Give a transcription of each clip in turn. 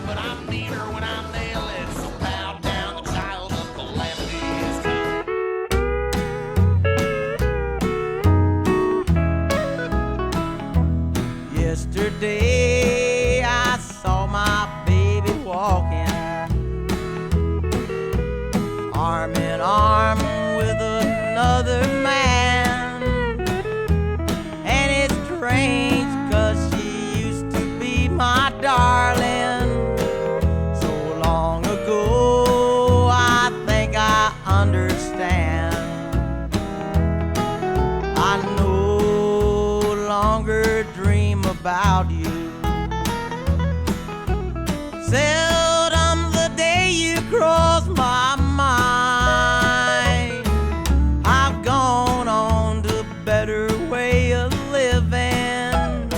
but I'm neater when I'm nailing. So bow down, the child of calamity is come. Yesterday I saw my baby walking, arm in arm with another man. And it's strange, 'cause she used to be my darling. So long ago, I think I understand. I no longer dream about you. Seldom the day you cross my mind. I've gone on to better way of living.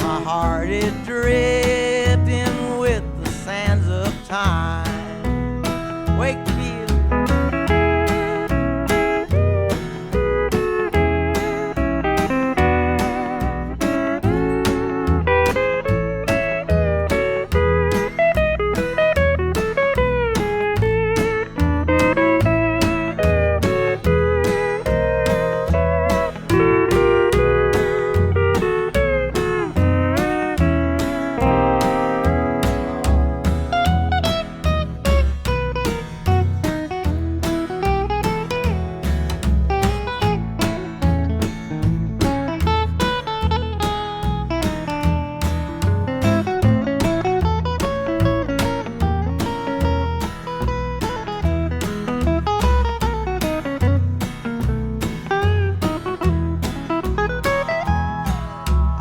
My heart is drifting with the sands of time. Wakefield.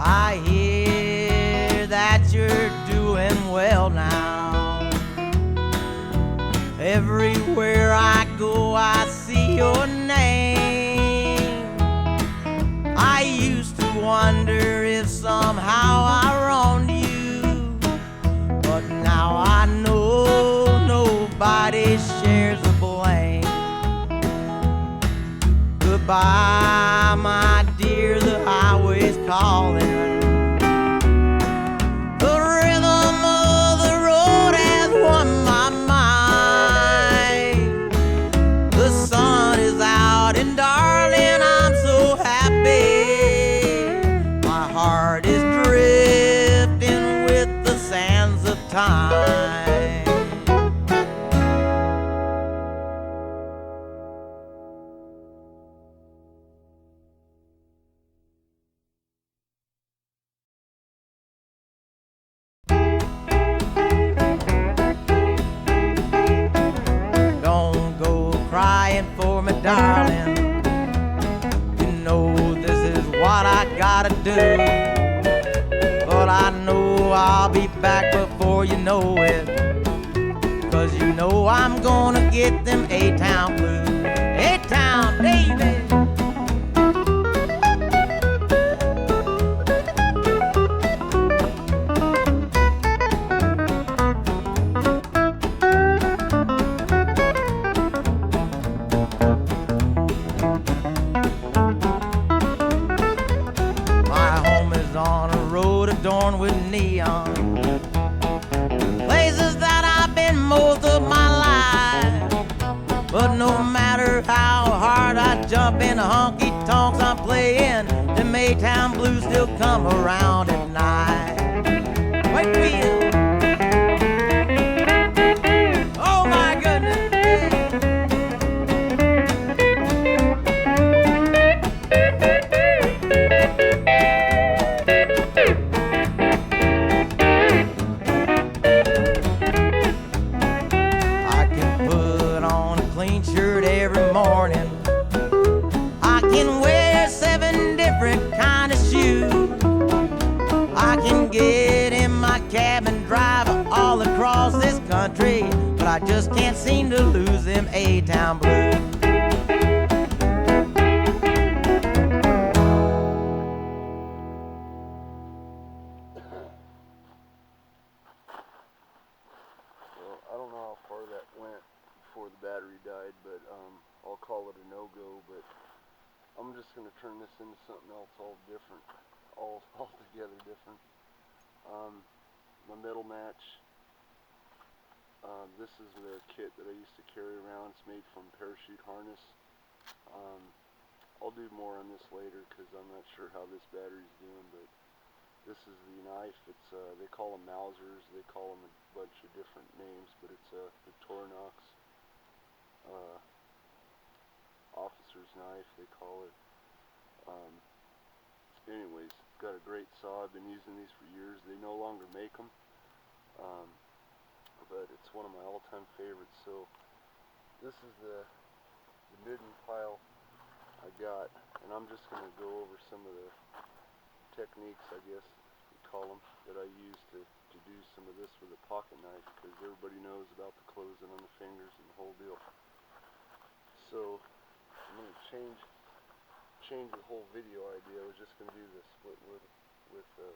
I hear that you're doing well now. Everywhere I go, I see your name. I used to wonder if somehow I wronged you, but now I know nobody shares the blame. Goodbye, my dear, the highway's calling. The rhythm of the road has won my mind. The sun is out and darling, I'm so happy. My heart is drifting with the sands of time. Don't go crying for me, darling. You know this is what I gotta do. But I know I'll be back before you know it. 'Cause you know I'm gonna get them A-Town blues. A-Town, baby. Adorned with neon, places that I've been most of my life. But no matter how hard I jump in the honky tonks I'm playing, the Maytown blues still come around at night. Wakefield. Oh my goodness. Shirt every morning. I can wear 7 different kind of shoes. I can get in my cab and drive all across this country, but I just can't seem to lose them A-Town blues. Well, I don't know how far that went before the battery died, but I'll call it a no-go. But I'm just going to turn this into something else all different, altogether different. My middle match This is the kit that I used to carry around. It's made from parachute harness. I'll do more on this later because I'm not sure how this battery's doing, but this is the knife. It's they call them Mausers. They call them a bunch of different names, but it's a Victorinox officer's knife, they call it. Anyways, got a great saw. I've been using these for years. They no longer make them, but it's one of my all-time favorites. So this is the midden pile I got, and I'm just going to go over some of the techniques, I guess we call them, that I use to do some of this with a pocket knife, because everybody knows about the closing on the fingers and the whole deal. So I'm going to change the whole video idea. I was just going to do the split wood with a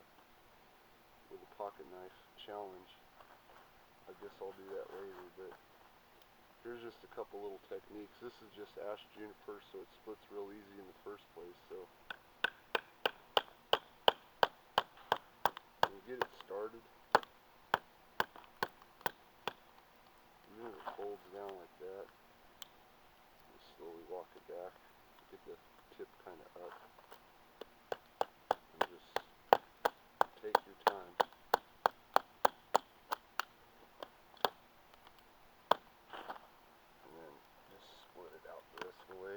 pocket knife challenge. I guess I'll do that later, but here's just a couple little techniques. This is just ash juniper, so it splits real easy in the first place. So when you get it started, even if it folds down like that, you slowly walk it back, get the tip kind of up, and just take your time. And then just split it out the rest of the way.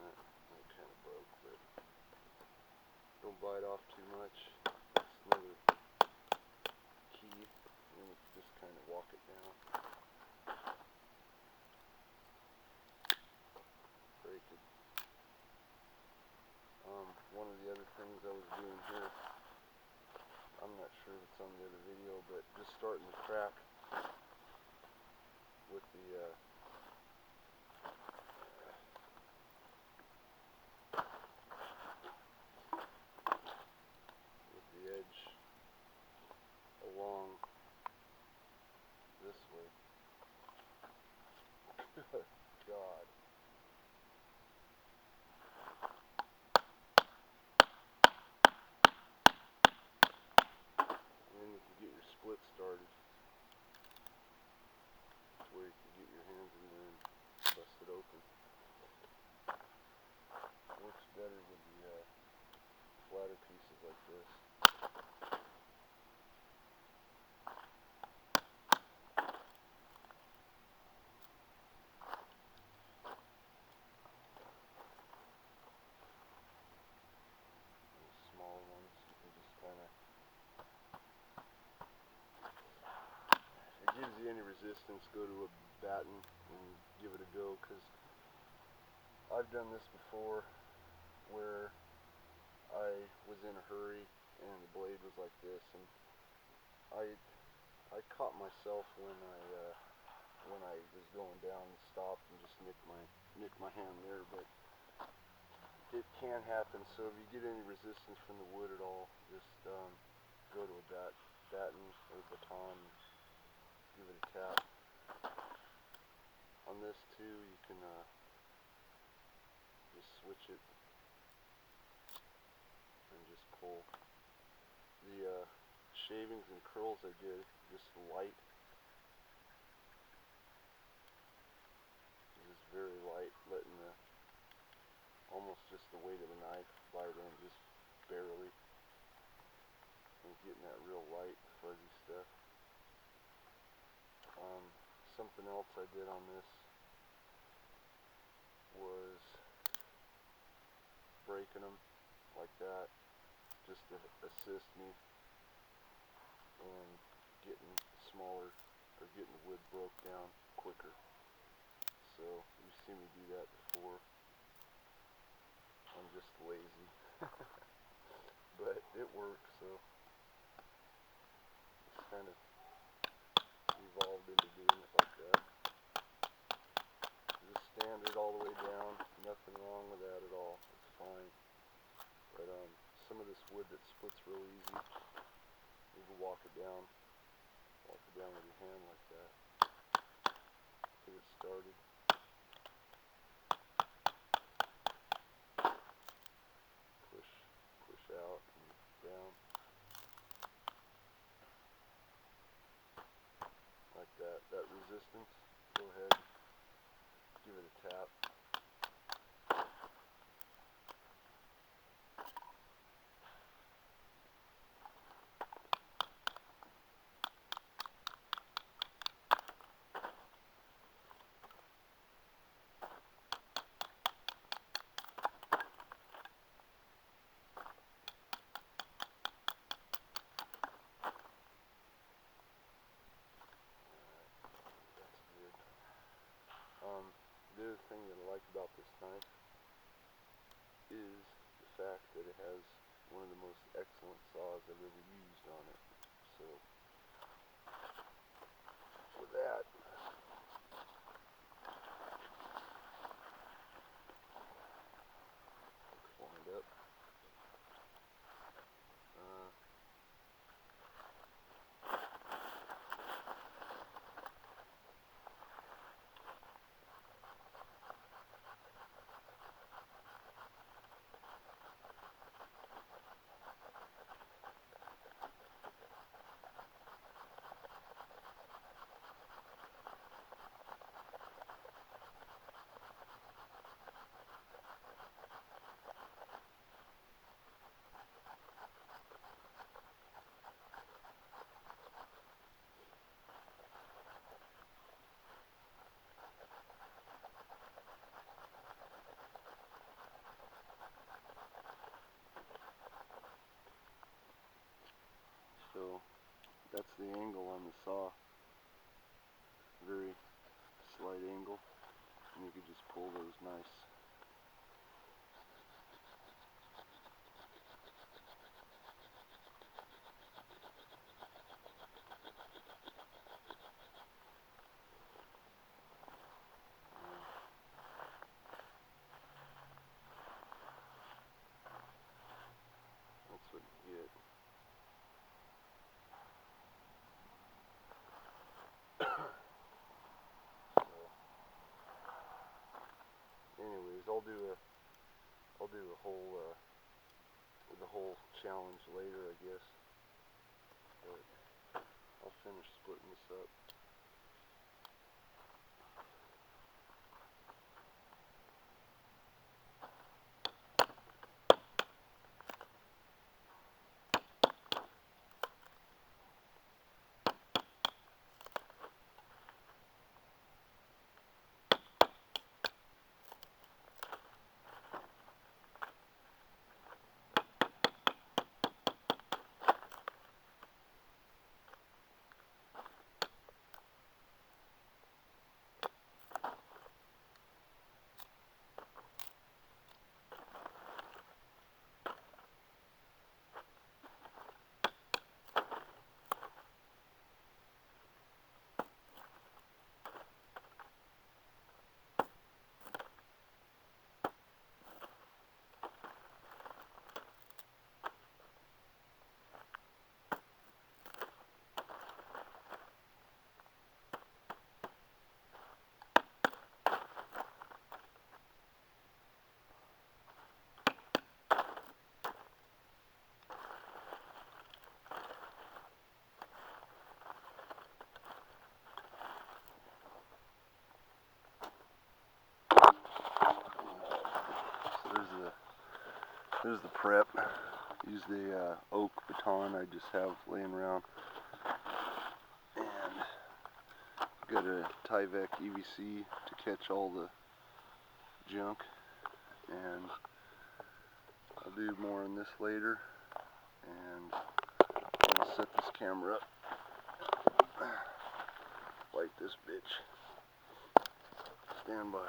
That kind of broke, but don't bite off too much. That's another key. And you just kind of walk it down. Break it. One of the other things I was doing here, I'm not sure if it's on the other video, but just starting to crack with the edge along this way. God. And then you can get your split started to where you can get your hands in there and bust it open. Works better with the flatter pieces like this. Small ones, you can just kind of, if it gives you any resistance, go to a batten and give it a go, because I've done this before where I was in a hurry and the blade was like this, and I caught myself when I was going down and stopped and just nicked my hand there, but it can happen. So if you get any resistance from the wood at all, just go to a batten or baton and give it a tap. On this too, you can just switch it and just pull. The shavings and curls I did just light. Just very light, letting almost just the weight of the knife bite in, just barely. And getting that real light, fuzzy stuff. Something else I did on this was breaking them like that, just to assist me in getting smaller, or getting the wood broke down quicker. So you've seen me do that before. I'm just lazy, but it works. So it's kind of evolved into doing it like that. Just standard all the way down, nothing wrong with that at all. It's fine. But some of this wood that splits real easy, you can walk it down with your hand like that. Get it started. Push out and down. that resistance, go ahead, give it a tap. The other thing that I like about this knife is the fact that it has one of the most excellent saws I've ever used on it. So, with that, wind up. So, that's the angle on the saw. Very slight angle, and you could just pull those nice. That's what you get. Anyways, I'll do a whole the whole challenge later, I guess. But I'll finish splitting this up. There's the prep. Use the oak baton I just have laying around, and got a Tyvek EVC to catch all the junk, and I'll do more on this later. And I'm gonna set this camera up like this bitch. Stand by.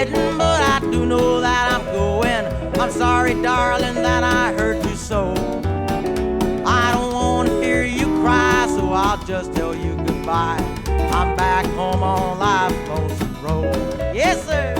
heading, but I do know that I'm going. I'm sorry, darling, that I hurt you so. I don't want to hear you cry, so I'll just tell you goodbye. I'm back home on life's lonesome road. Yes, sir.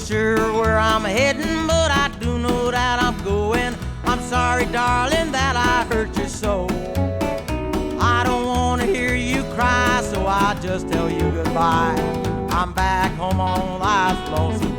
Sure where I'm heading, but I do know that I'm going. I'm sorry, darling, that I hurt you so. I don't want to hear you cry, so I'll just tell you goodbye. I'm back home on life's lonesome